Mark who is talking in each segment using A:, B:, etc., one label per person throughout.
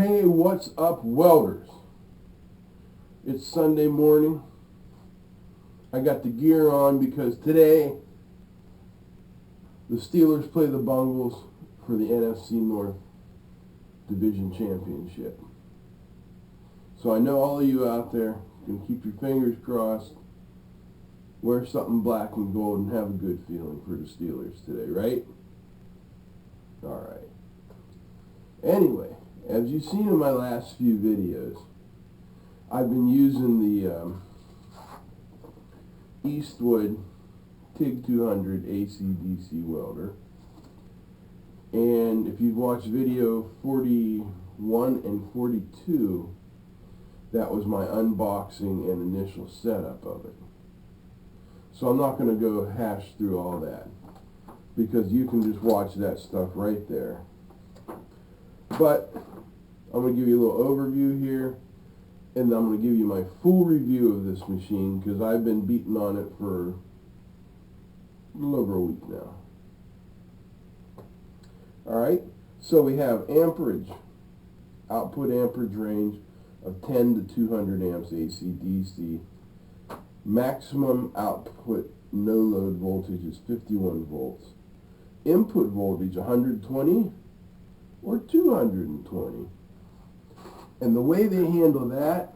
A: Hey, what's up, welders? It's Sunday morning. I got the gear on because today the Steelers play the Bengals for the NFC North Division Championship. So I know all of you out there can keep your fingers crossed, wear something black and gold, and have a good feeling for the Steelers today, right? All right. Anyway, as you've seen in my last few videos, I've been using the Eastwood TIG 200 AC/DC welder. And if you've watched video 41 and 42, that was my unboxing and initial setup of it. So I'm not going to go hash through all that, because you can just watch that stuff right there. But I'm going to give you a little overview here, and then I'm going to give you my full review of this machine, because I've been beating on it for a little over a week now. Alright, so we have amperage, output amperage range of 10 to 200 amps AC/DC. Maximum output no load voltage is 51 volts. Input voltage 120 or 220. And the way they handle that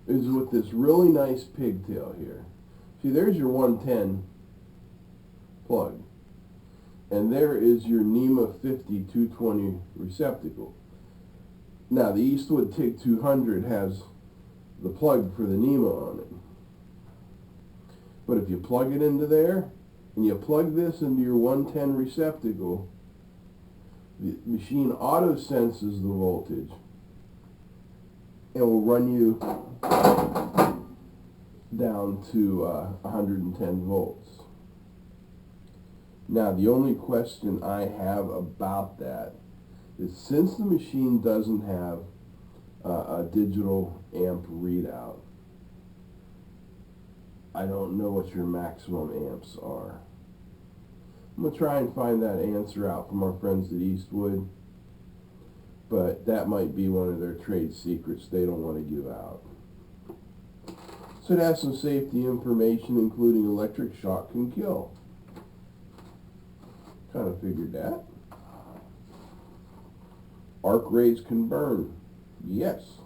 A: is with this really nice pigtail here. See, there's your 110 plug. And there is your NEMA 50 220 receptacle. Now, the Eastwood TIG 200 has the plug for the NEMA on it. But if you plug it into there, and you plug this into your 110 receptacle, the machine auto senses the voltage and will run you down to 110 volts. Now, the only question I have about that is, since the machine doesn't have a digital amp readout, I don't know what your maximum amps are. I'm going to try and find that answer out from our friends at Eastwood, but that might be one of their trade secrets they don't want to give out. So it has some safety information, including electric shock can kill. Kind of figured that. Arc rays can burn. Yes.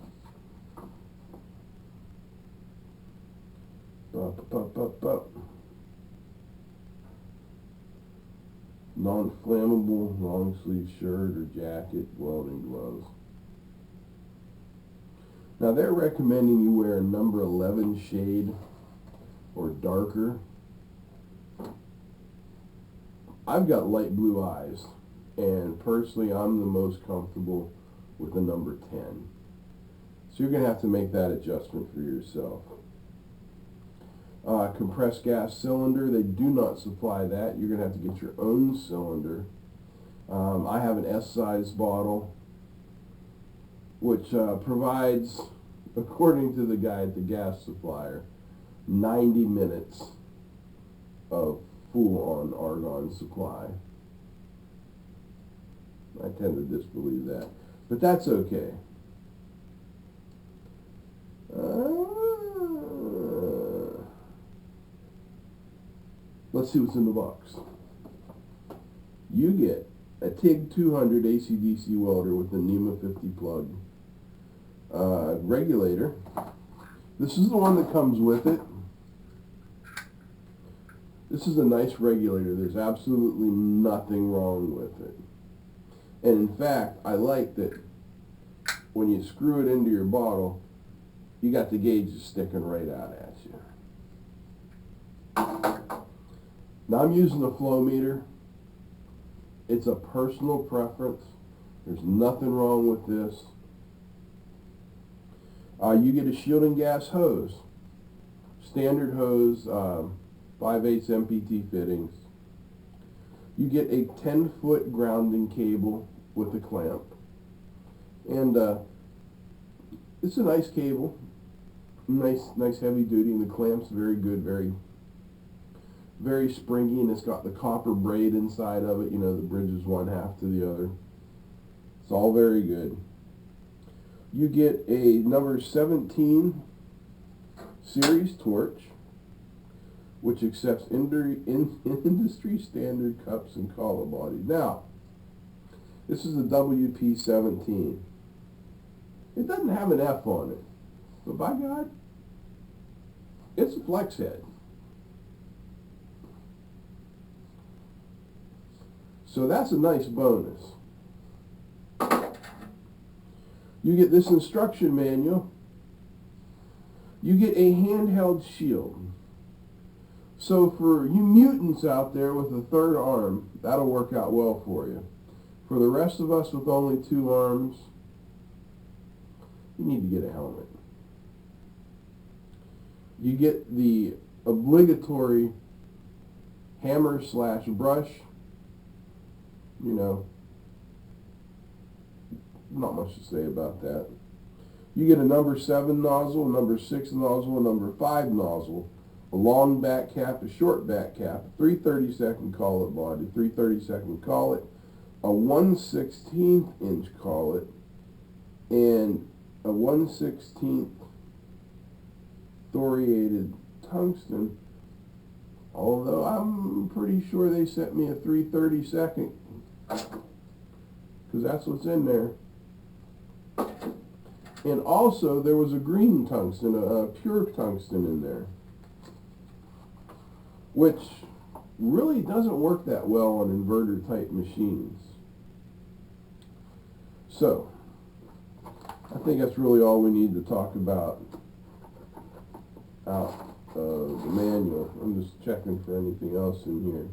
A: Non-flammable long sleeve shirt or jacket, welding gloves. Now, they're recommending you wear a number 11 shade or darker. I've got light blue eyes, and personally I'm the most comfortable with the number 10. So you're going to have to make that adjustment for yourself. Compressed gas cylinder, they do not supply that. You're going to have to get your own cylinder. I have an S-size bottle, which provides, according to the guy at the gas supplier, 90 minutes of full-on argon supply. I tend to disbelieve that, but that's okay. Let's see what's in the box. You get a TIG 200 AC/DC welder with a NEMA 50 plug, regulator. This is the one that comes with it. This is a nice regulator. There's absolutely nothing wrong with it. And in fact, I like that when you screw it into your bottle, you got the gauges sticking right out at you. Now, I'm using a flow meter. It's a personal preference. There's nothing wrong with this. You get a shielding gas hose. Standard hose, 5/8 MPT fittings. You get a 10-foot grounding cable with a clamp. And it's a nice cable. Nice heavy duty, and the clamp's very good, very springy, and it's got the copper braid inside of it, you know, that bridges one half to the other. It's all very good. You get a number 17 series torch, which accepts industry standard cups and collar body. Now, this is the WP17. It doesn't have an F on it, but by God, it's a flex head. So that's a nice bonus. You get this instruction manual. You get a handheld shield. So for you mutants out there with a third arm, that'll work out well for you. For the rest of us with only 2 arms, you need to get a helmet. You get the obligatory hammer/brush. You know, not much to say about that. You get a number 7 nozzle, a number 6 nozzle, a number 5 nozzle, a long back cap, a short back cap, a 3/32 collet body, 3/32 collet, a 1/16 inch collet, and a 1/16 thoriated tungsten, although I'm pretty sure they sent me a 3/32, because that's what's in there. And also there was a green tungsten, a pure tungsten in there, which really doesn't work that well on inverter type machines. So I think that's really all we need to talk about out of the manual. I'm just checking for anything else in here.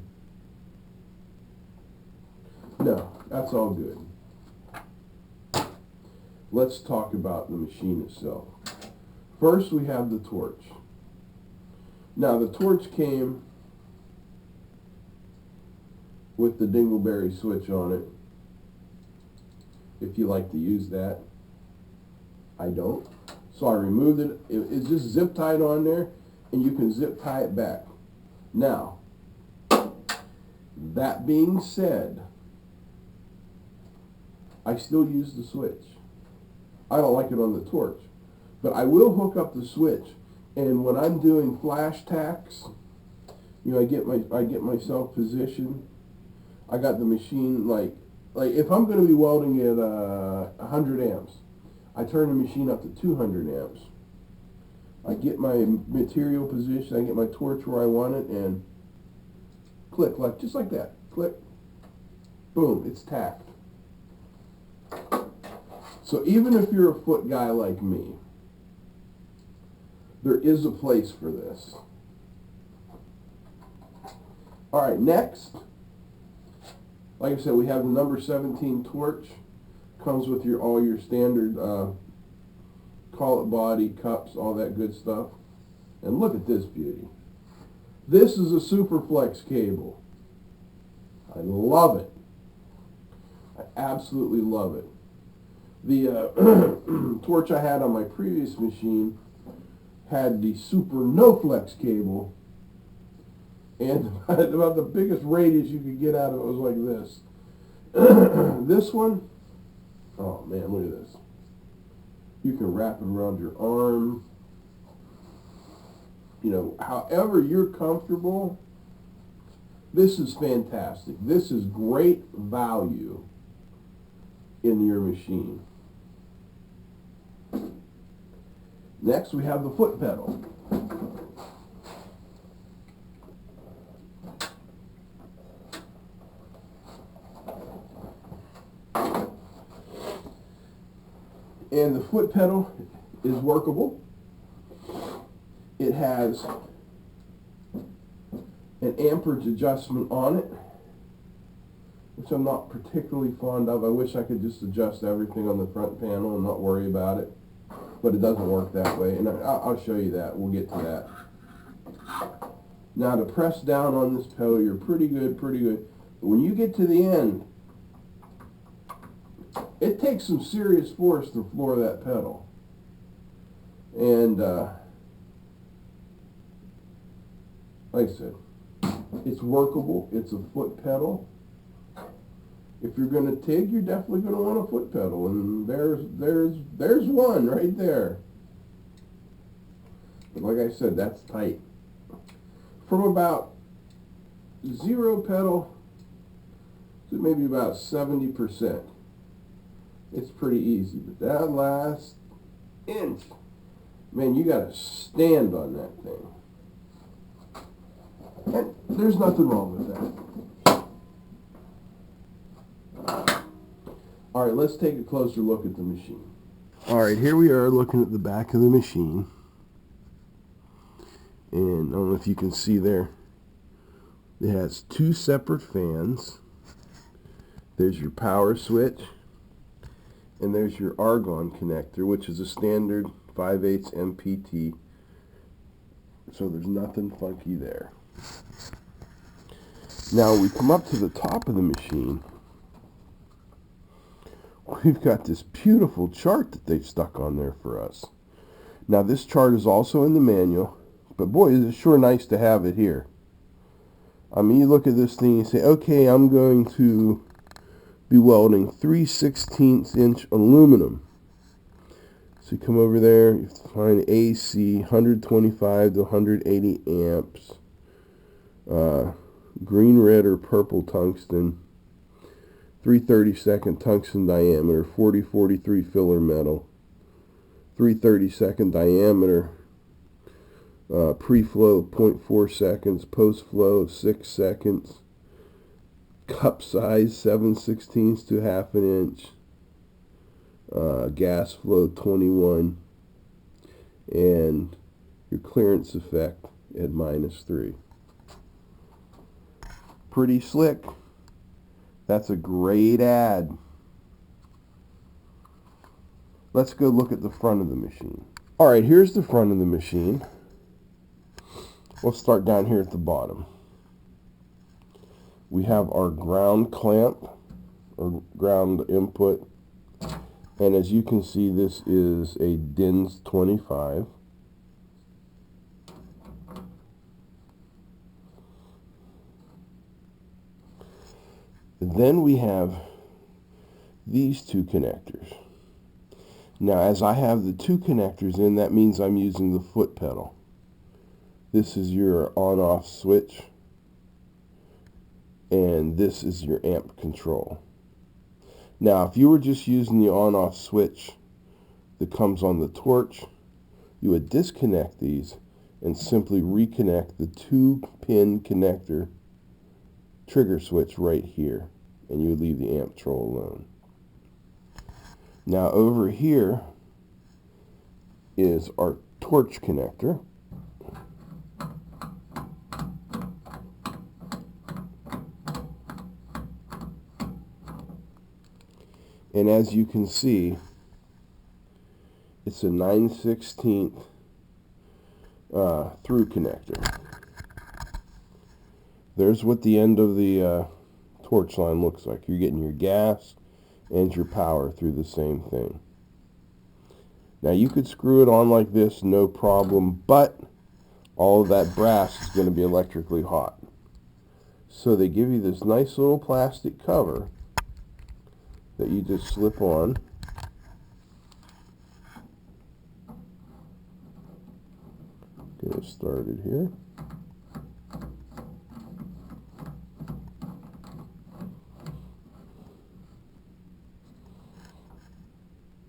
A: No, that's all good. Let's talk about the machine itself. First, we have the torch. Now, the torch came with the dingleberry switch on it, if you like to use that. I don't. So I removed it. It's just zip tied on there, and you can zip tie it back. Now, that being said, I still use the switch. I don't like it on the torch, but I will hook up the switch, and when I'm doing flash tacks, you know, I get myself positioned. I got the machine like if I'm going to be welding at 100 amps, I turn the machine up to 200 amps. I get my material position, I get my torch where I want it, and click, just like that. Click, boom, it's tacked. So even if you're a foot guy like me, there is a place for this. All right, next, like I said, we have the number 17 torch. Comes with all your standard collet body, cups, all that good stuff. And look at this beauty. This is a Superflex cable. I love it. I absolutely love it. The torch I had on my previous machine had the Super No Flex cable, and about the biggest radius you could get out of it was like this. This one, oh man, look at this. You can wrap it around your arm. You know, however you're comfortable. This is fantastic. This is great value in your machine. Next, we have the foot pedal. And the foot pedal is workable. It has an amperage adjustment on it, which I'm not particularly fond of. I wish I could just adjust everything on the front panel and not worry about it, but it doesn't work that way, and I'll show you that. We'll get to that. Now, to press down on this pedal, you're pretty good. But when you get to the end, it takes some serious force to floor that pedal. And like I said, it's workable. It's a foot pedal. If you're going to TIG, you're definitely going to want a foot pedal, and there's one right there. But like I said, that's tight. From about 0 pedal to maybe about 70%. It's pretty easy, but that last inch, man, you got to stand on that thing. And there's nothing wrong with that. All right, let's take a closer look at the machine. All right, here we are looking at the back of the machine. And I don't know if you can see there, it has 2 separate fans. There's your power switch, and there's your argon connector, which is a standard 5/8 MPT. So there's nothing funky there. Now we come up to the top of the machine. We've got this beautiful chart that they've stuck on there for us. Now this chart is also in the manual, but boy, it's sure nice to have it here. I mean, you look at this thing and say, okay, I'm going to be welding 3/16 inch aluminum. So you come over there, you find AC, 125 to 180 amps, green, red, or purple tungsten, 3/32 tungsten diameter, 4043 filler metal, 3/32 diameter, pre-flow 0.4 seconds, post-flow 6 seconds, cup size 7/16 to ½ inch, gas flow 21, and your clearance effect at -3. Pretty slick. That's a great ad. Let's go look at the front of the machine. All right, here's the front of the machine. We'll start down here at the bottom. We have our ground clamp, or ground input. And as you can see, this is a DINS 25. Then we have these 2 connectors. Now, as I have the 2 connectors in, that means I'm using the foot pedal. This is your on-off switch, and this is your amp control. Now, if you were just using the on-off switch that comes on the torch, you would disconnect these and simply reconnect the 2-pin connector trigger switch right here, and you would leave the amp control alone. Now, over here is our torch connector. And as you can see, it's a 9/16 through connector. There's what the end of the torch line looks like. You're getting your gas and your power through the same thing. Now you could screw it on like this, no problem, but all of that brass is going to be electrically hot. So they give you this nice little plastic cover that you just slip on. Get it started here.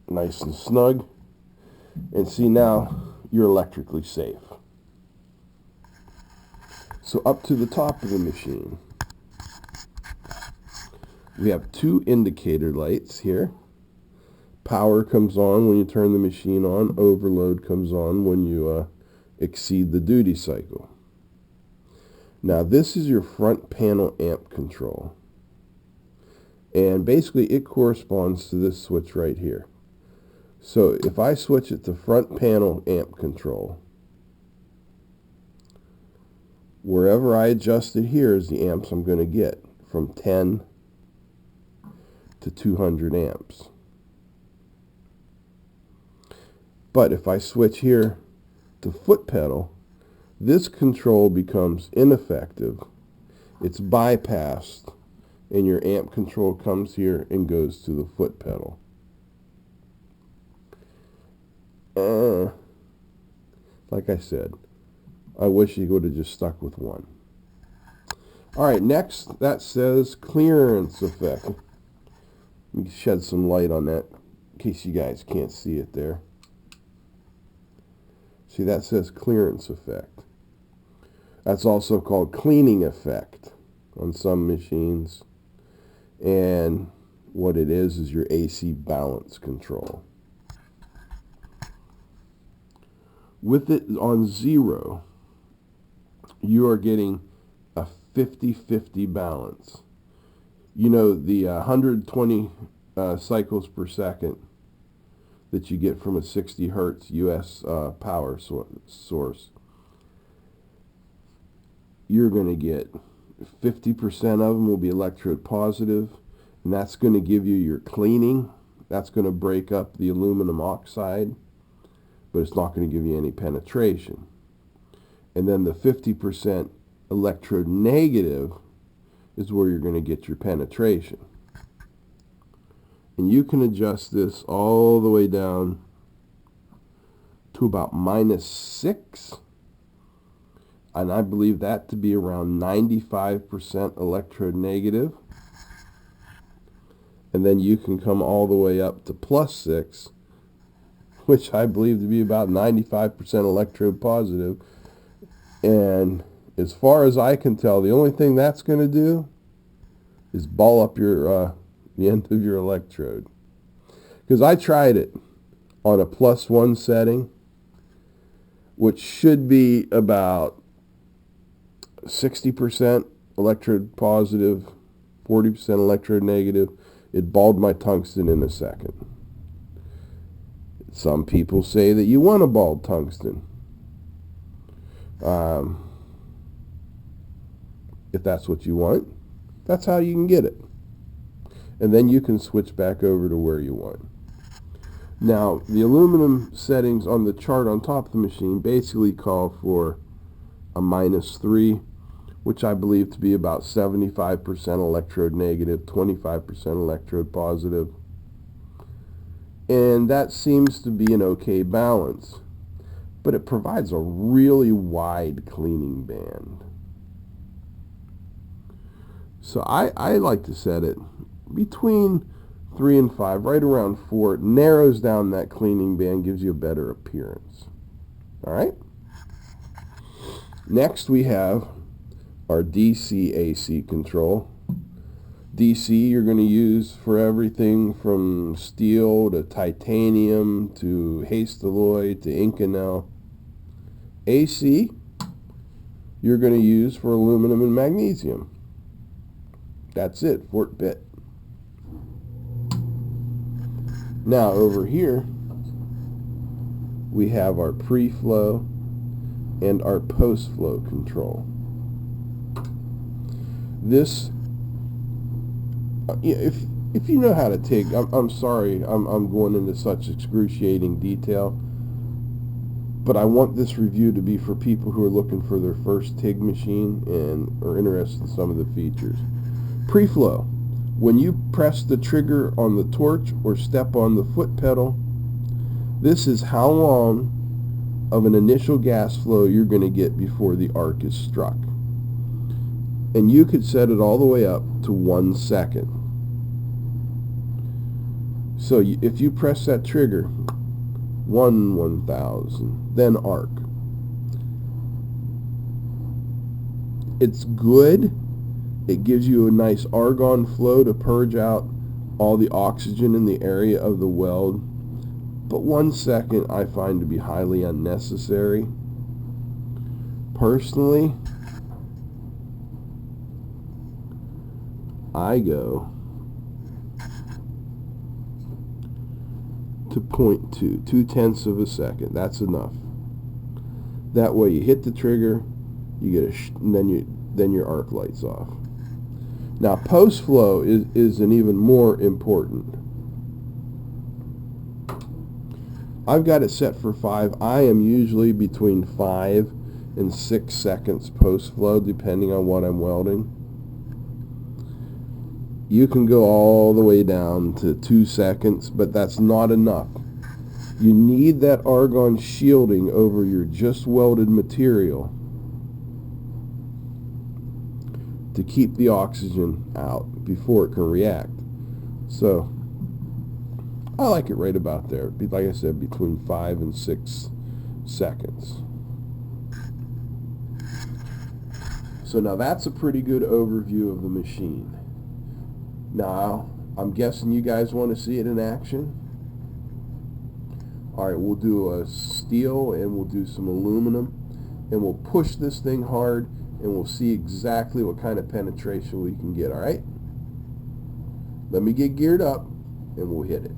A: Nice and snug. And see, now you're electrically safe. So up to the top of the machine, we have 2 indicator lights here. Power comes on when you turn the machine on. Overload comes on when you exceed the duty cycle. Now this is your front panel amp control. And basically it corresponds to this switch right here. So if I switch it to front panel amp control, wherever I adjust it here is the amps I'm going to get, from 10 to 200 amps. But if I switch here to foot pedal, this control becomes ineffective. It's bypassed, and your amp control comes here and goes to the foot pedal. Like I said, I wish you would have just stuck with one. Alright, next, that says clearance effect. Let me shed some light on that in case you guys can't see it there. See, that says clearance effect. That's also called cleaning effect on some machines. And what it is your AC balance control. With it on 0, you are getting a 50-50 balance. You know, the 120 cycles per second that you get from a 60 hertz US power source, you're going to get 50% of them will be electrode positive, and that's going to give you your cleaning. That's going to break up the aluminum oxide, but it's not going to give you any penetration. And then the 50% electrode negative is where you're going to get your penetration. And you can adjust this all the way down to about -6. And I believe that to be around 95% electrode negative. And then you can come all the way up to +6, which I believe to be about 95% electrode positive. And as far as I can tell, the only thing that's going to do is ball up your the end of your electrode. Because I tried it on a +1 setting, which should be about 60% electrode positive, 40% electrode negative. It balled my tungsten in a second. Some people say that you want a balled tungsten. If that's what you want, that's how you can get it. And then you can switch back over to where you want. Now, the aluminum settings on the chart on top of the machine basically call for a -3, which I believe to be about 75% electrode negative, 25% electrode positive. And that seems to be an okay balance, but it provides a really wide cleaning band. So I like to set it between 3 and 5, right around 4. It narrows down that cleaning band, gives you a better appearance. All right? Next we have our DC AC control. DC you're going to use for everything from steel to titanium to Hastelloy to Inconel. AC you're going to use for aluminum and magnesium. That's it, Fort Pitt. Now over here we have our pre-flow and our post-flow control. This, if you know how to TIG, I'm sorry I'm going into such excruciating detail, but I want this review to be for people who are looking for their first TIG machine and are interested in some of the features. Pre-flow. When you press the trigger on the torch or step on the foot pedal, this is how long of an initial gas flow you're going to get before the arc is struck. And you could set it all the way up to 1 second. So if you press that trigger, 1/1000, then arc. It's good. It gives you a nice argon flow to purge out all the oxygen in the area of the weld. But 1 second I find to be highly unnecessary. Personally, I go to 0.2, 2/10 of a second. That's enough. That way you hit the trigger, you get and then your arc lights off. Now post flow is an even more important. I've got it set for 5. I am usually between 5 and 6 seconds post flow depending on what I'm welding. you can go all the way down to 2 seconds, but that's not enough. You need that argon shielding over your just welded material to keep the oxygen out before it can react. So I like it right about there. Like I said, between 5 and 6 seconds. So now that's a pretty good overview of the machine. Now, I'm guessing you guys want to see it in action. Alright, we'll do a steel and we'll do some aluminum, and we'll push this thing hard, and we'll see exactly what kind of penetration we can get. Alright? Let me get geared up and we'll hit it.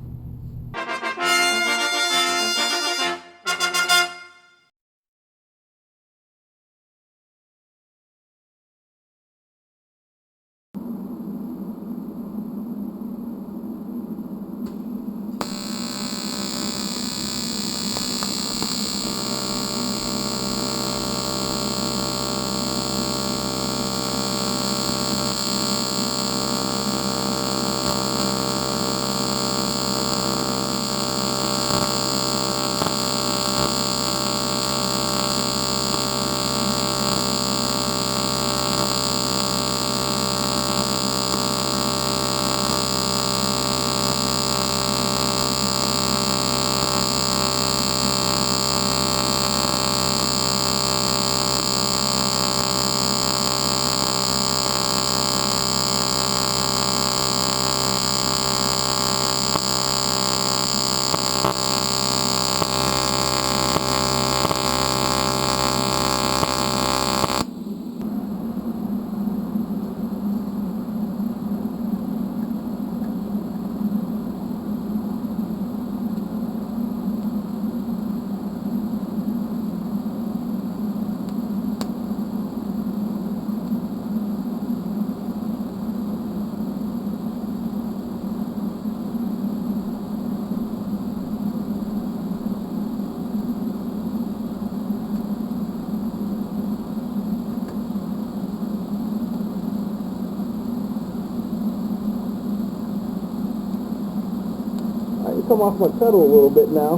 B: Come off my pedal a little bit now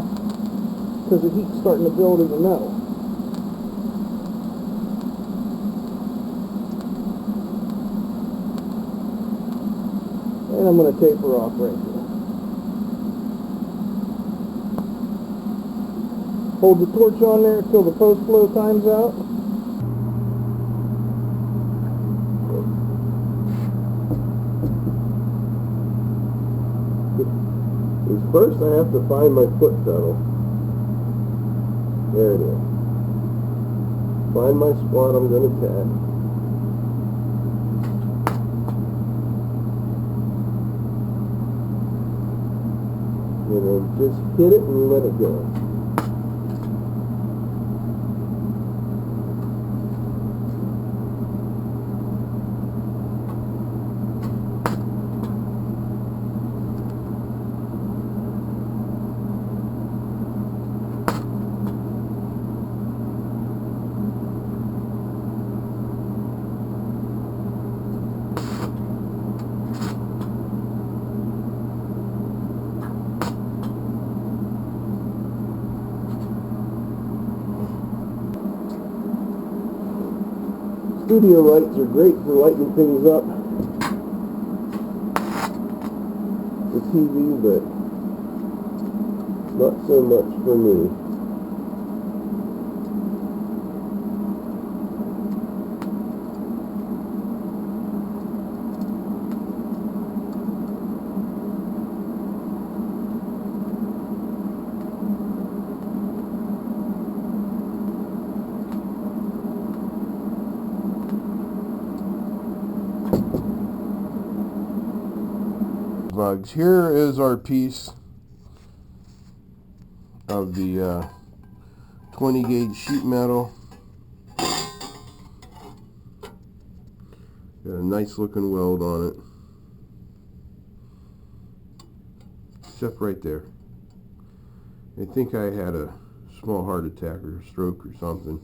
B: because the heat's starting to build in the metal. And I'm going to taper off right here. Hold the torch on there until the post flow times out.
A: First, I have to find my foot pedal. There it is. Find my spot I'm going to tap. And then just hit it and let it go. Studio lights are great for lighting things up. The TV, but not so much for me. Mugs. Here is our piece of the 20 gauge sheet metal. Got a nice looking weld on it. Except right there. I think I had a small heart attack or stroke or something,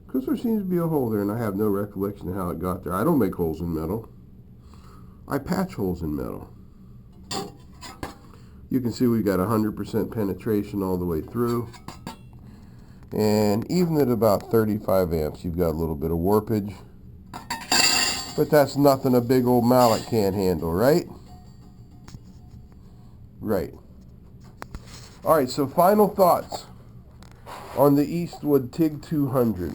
A: because there seems to be a hole there, and I have no recollection of how it got there. I don't make holes in metal. I patch holes in metal. You can see we've got 100% penetration all the way through. And even at about 35 amps, you've got a little bit of warpage. But that's nothing a big old mallet can't handle, right? Right. Alright, so final thoughts on the Eastwood TIG 200.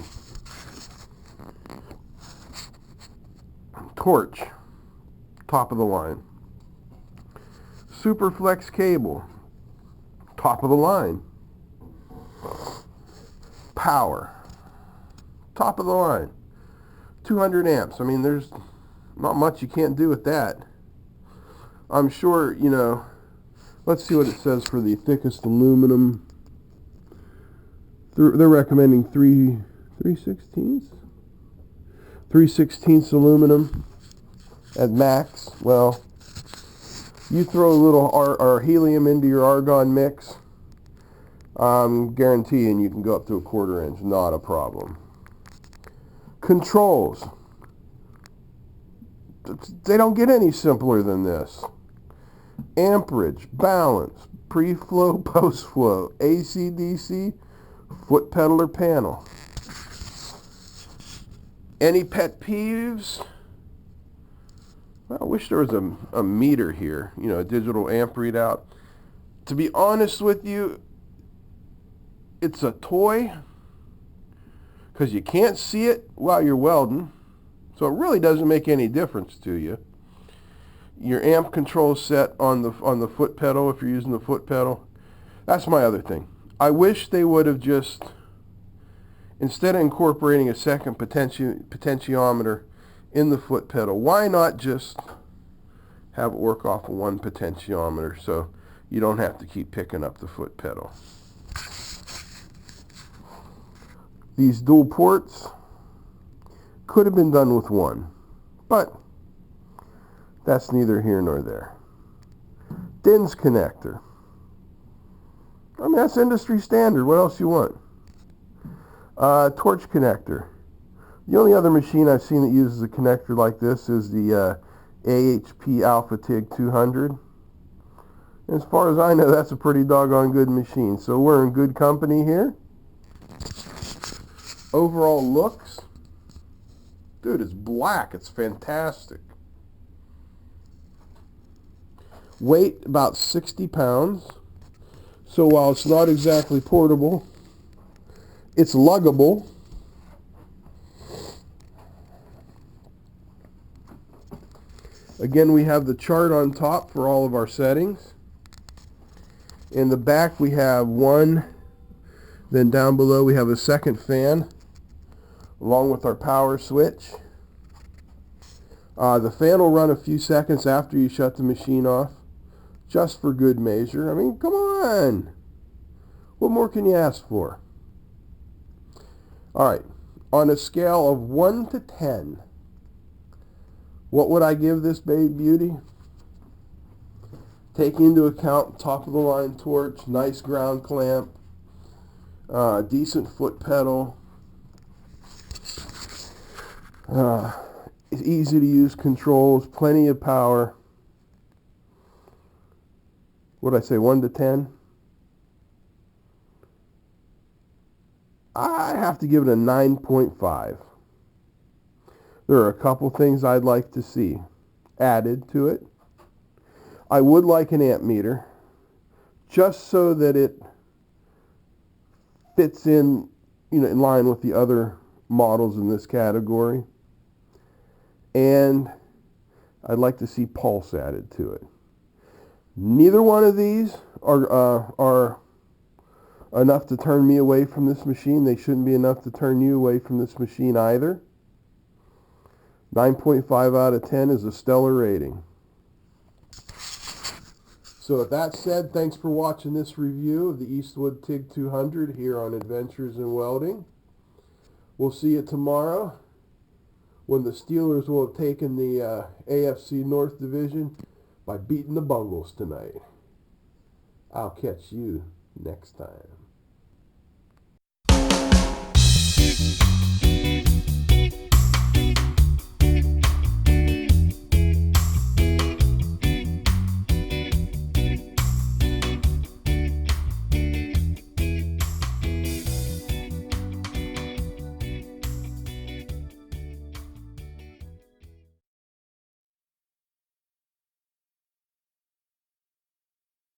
A: Torch, top of the line. Superflex cable, top of the line. Power, top of the line. 200 amps. I mean, there's not much you can't do with that. I'm sure, you know, let's see what it says for the thickest aluminum. They're recommending 3/16 aluminum at max. Well, you throw a little or helium into your argon mix, I'm guaranteeing you can go up to a 1/4 inch, not a problem. Controls. They don't get any simpler than this. Amperage, balance, pre-flow, post-flow, AC, DC, foot pedal or panel. Any pet peeves? Well, I wish there was a meter here, you know, a digital amp readout. To be honest with you, it's a toy because you can't see it while you're welding, so it really doesn't make any difference to you. Your amp control set on the foot pedal, if you're using the foot pedal. That's my other thing. I wish they would have just, instead of incorporating a second potentiometer in the foot pedal, why not just have it work off of one potentiometer so you don't have to keep picking up the foot pedal. These dual ports could have been done with one, but that's neither here nor there. DINS connector. I mean, that's industry standard. What else you want? Torch connector. The only other machine I've seen that uses a connector like this is the AHP Alpha TIG 200. And as far as I know, that's a pretty doggone good machine. So we're in good company here. Overall looks, dude, it's black. It's fantastic. Weight about 60 pounds. So while it's not exactly portable, it's luggable. Again, we have the chart on top for all of our settings. In the back we have one, then down below we have a second fan along with our power switch. The fan will run a few seconds after you shut the machine off, just for good measure. I mean, come on! What more can you ask for? Alright, on a scale of 1 to 10, what would I give this babe beauty? Taking into account top of the line torch, nice ground clamp, decent foot pedal, easy to use controls, plenty of power. What'd I say, 1 to 10? I have to give it a 9.5. There are a couple things I'd like to see added to it. I would like an amp meter, just so that it fits in, you know, in line with the other models in this category. And I'd like to see pulse added to it. Neither one of these are enough to turn me away from this machine. They shouldn't be enough to turn you away from this machine either. 9.5 out of 10 is a stellar rating. So with that said, thanks for watching this review of the Eastwood TIG 200 here on Adventures in Welding. We'll see you tomorrow when the Steelers will have taken the AFC North Division by beating the Bungles tonight. I'll catch you next time.